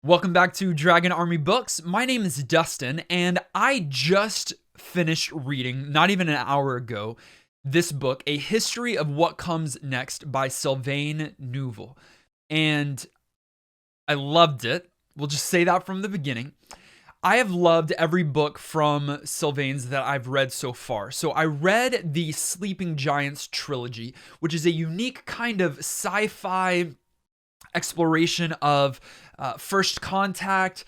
Welcome back to Dragon Army Books. My name is Dustin, and I just finished reading, not even an hour ago, this book, A History of What Comes Next by Sylvain Neuvel. And I loved it. We'll just say that from the beginning. I have loved every book from Sylvain's that I've read so far. So I read the Sleeping Giants trilogy, which is a unique kind of sci-fi exploration of first contact,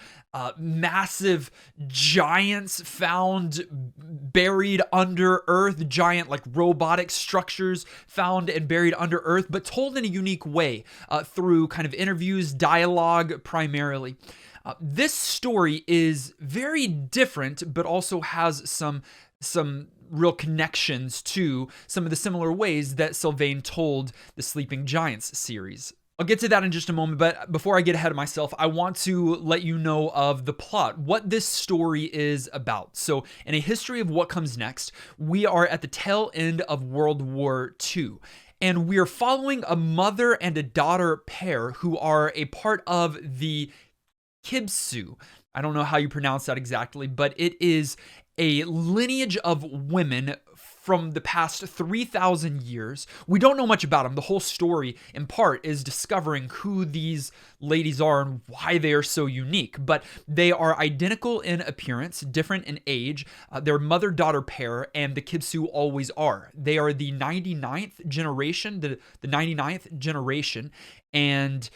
massive giants found buried under earth, giant like robotic structures found and buried under earth, but told in a unique way through kind of interviews, dialogue primarily. This story is very different, but also has some real connections to some of the similar ways that Sylvain told the Sleeping Giants series. I'll get to that in just a moment, but before I get ahead of myself, I want to let you know of the plot, what this story is about. So, in A History of What Comes Next, we are at the tail end of World War II, and we are following a mother and a daughter pair who are a part of the Kibsu. I don't know how you pronounce that exactly, but it is a lineage of women from the past 3,000 years. We don't know much about them. The whole story, in part, is discovering who these ladies are and why they are so unique. But they are identical in appearance, different in age. They're mother-daughter pair, and the Kibsu always are. They are the 99th generation, the 99th generation. And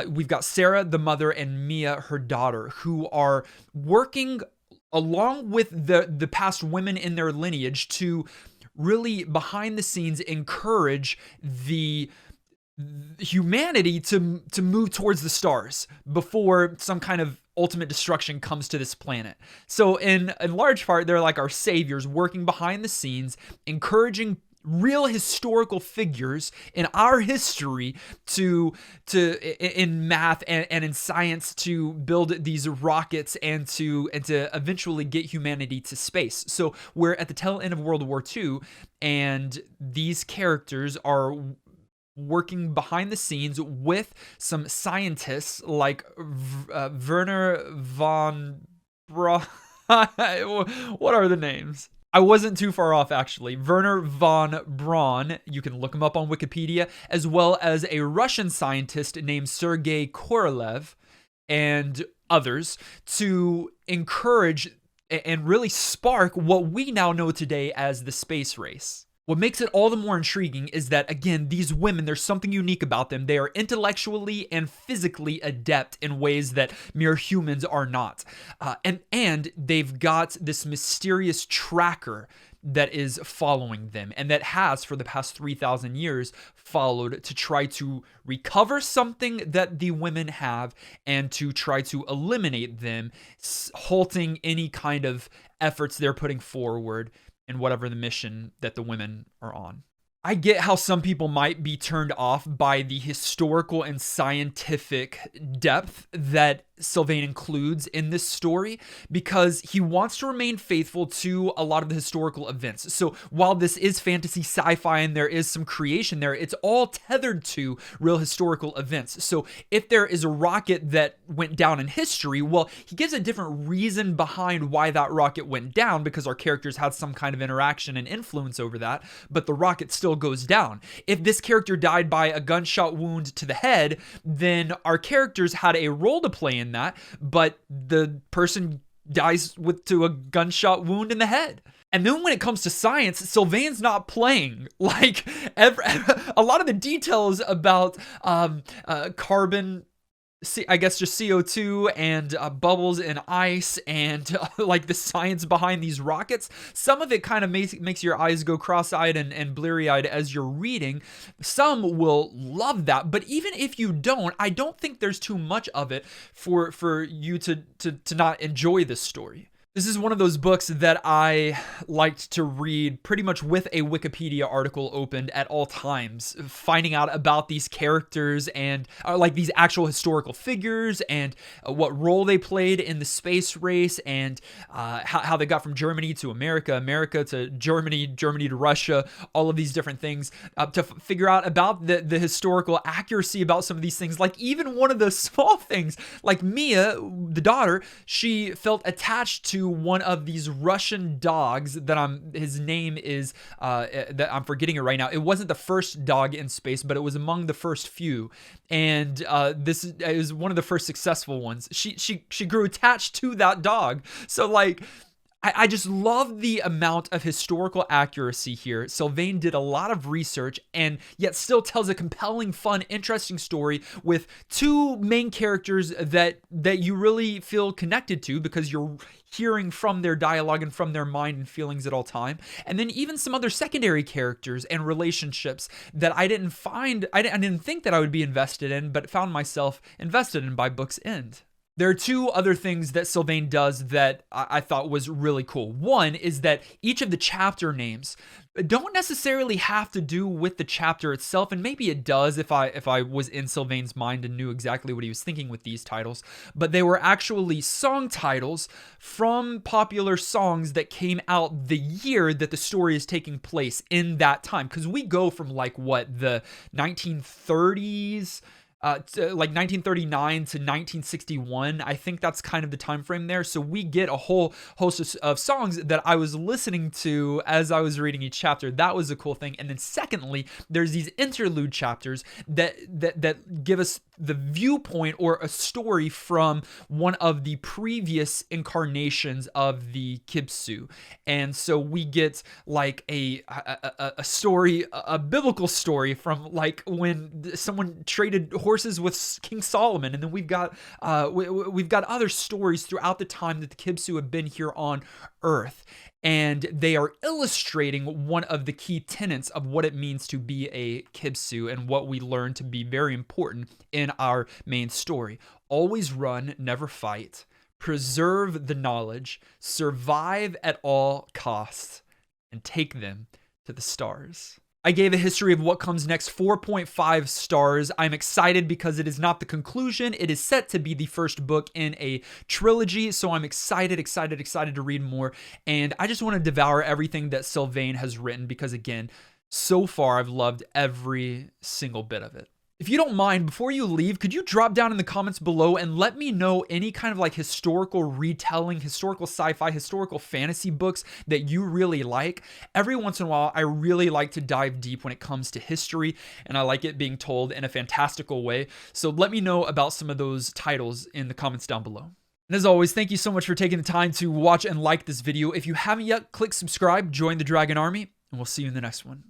we've got Sarah, the mother, and Mia, her daughter, who are working along with the past women in their lineage to really behind the scenes encourage the humanity to move towards the stars before some kind of ultimate destruction comes to this planet. So in large part, they're like our saviors working behind the scenes, encouraging real historical figures in our history to in math and in science to build these rockets and to eventually get humanity to space. So we're at the tail end of World War II, and these characters are working behind the scenes with some scientists like Werner von Braun. What are the names? I wasn't too far off, actually. Werner von Braun, you can look him up on Wikipedia, as well as a Russian scientist named Sergei Korolev and others to encourage and really spark what we now know today as the space race. What makes it all the more intriguing is that, again, these women, there's something unique about them. They are intellectually and physically adept in ways that mere humans are not. And they've got this mysterious tracker that is following them and that has, for the past 3,000 years, followed to try to recover something that the women have and to try to eliminate them, halting any kind of efforts they're putting forward and whatever the mission that the women are on. I get how some people might be turned off by the historical and scientific depth that Sylvain includes in this story because he wants to remain faithful to a lot of the historical events. So while this is fantasy sci-fi and there is some creation there, it's all tethered to real historical events. So if there is a rocket that went down in history, well, he gives a different reason behind why that rocket went down because our characters had some kind of interaction and influence over that, but the rocket still goes down. If this character died by a gunshot wound to the head, then our characters had a role to play in that, but the person dies to a gunshot wound in the head. And then when it comes to science, Sylvain's not playing. Like a lot of the details about carbon, I guess just CO2 and bubbles in ice and like the science behind these rockets. Some of it kind of makes your eyes go cross-eyed and bleary-eyed as you're reading. Some will love that, but even if you don't, I don't think there's too much of it for you to not enjoy this story. This is one of those books that I liked to read pretty much with a Wikipedia article opened at all times, finding out about these characters and like these actual historical figures and what role they played in the space race and how they got from Germany to America, America to Germany, Germany to Russia, all of these different things to figure out about the historical accuracy about some of these things. Like even one of the small things, like Mia, the daughter, she felt attached to one of these Russian dogs that his name is that I'm forgetting it right now. It wasn't the first dog in space, but it was among the first few, and this is one of the first successful ones. She grew attached to that dog. So like, I just love the amount of historical accuracy here. Sylvain did a lot of research and yet still tells a compelling, fun, interesting story with two main characters that you really feel connected to because you're hearing from their dialogue and from their mind and feelings at all time. And then even some other secondary characters and relationships that I didn't think that I would be invested in, but found myself invested in by book's end. There are two other things that Sylvain does that I thought was really cool. One is that each of the chapter names don't necessarily have to do with the chapter itself, and maybe it does if I was in Sylvain's mind and knew exactly what he was thinking with these titles, but they were actually song titles from popular songs that came out the year that the story is taking place in that time. Because we go from like what, the 1930s, like 1939 to 1961. I think that's kind of the time frame there. So we get a whole host of songs that I was listening to as I was reading each chapter. That was a cool thing. And then secondly, there's these interlude chapters that give us the viewpoint or a story from one of the previous incarnations of the Kibsu. And so we get like a story, a biblical story from like when someone traded horses with King Solomon. And then we've got other stories throughout the time that the Kibsu have been here on Earth. And they are illustrating one of the key tenets of what it means to be a Kibsu and what we learn to be very important in our main story. Always run, never fight, preserve the knowledge, survive at all costs, and take them to the stars. I gave A History of What Comes Next 4.5 stars. I'm excited because it is not the conclusion. It is set to be the first book in a trilogy, so I'm excited to read more. And I just want to devour everything that Sylvain has written because, again, so far I've loved every single bit of it. If you don't mind, before you leave, could you drop down in the comments below and let me know any kind of like historical retelling, historical sci-fi, historical fantasy books that you really like. Every once in a while, I really like to dive deep when it comes to history, and I like it being told in a fantastical way. So let me know about some of those titles in the comments down below. And as always, thank you so much for taking the time to watch and like this video. If you haven't yet, click subscribe, join the Dragon Army, and we'll see you in the next one.